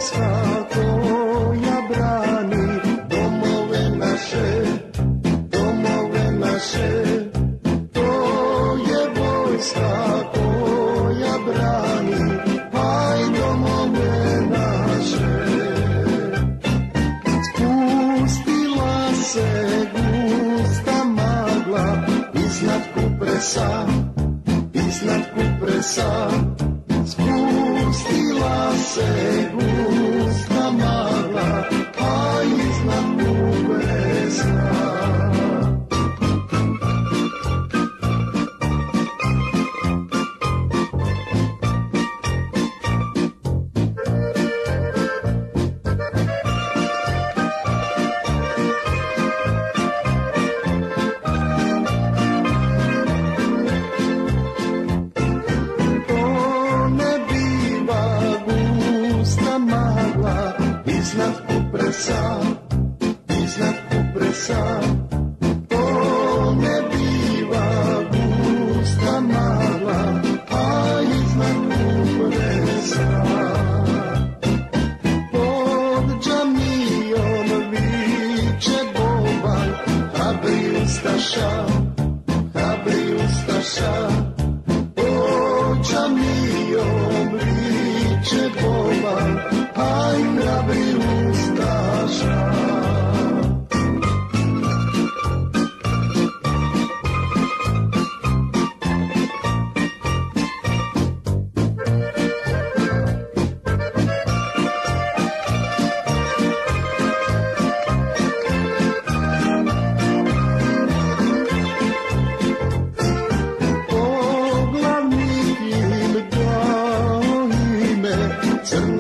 vojska koja brani domove naše, domove naše. To je vojska koja brani aj domove naše. Spustila se gusta magla iznad Kupresa, iznad Kupresa. Spustila se gusta magla, a iznad Kupresa. Iznad Kupresa, iznad Kupresa, to ne biva gusta magla, a iznad Kupresa. Pod džamijom viče boban, hrabri ustaša, hrabri ustaša. Pod džamijom viče boban, aj hrabri ustaša. Poglavnik im dao ime, crno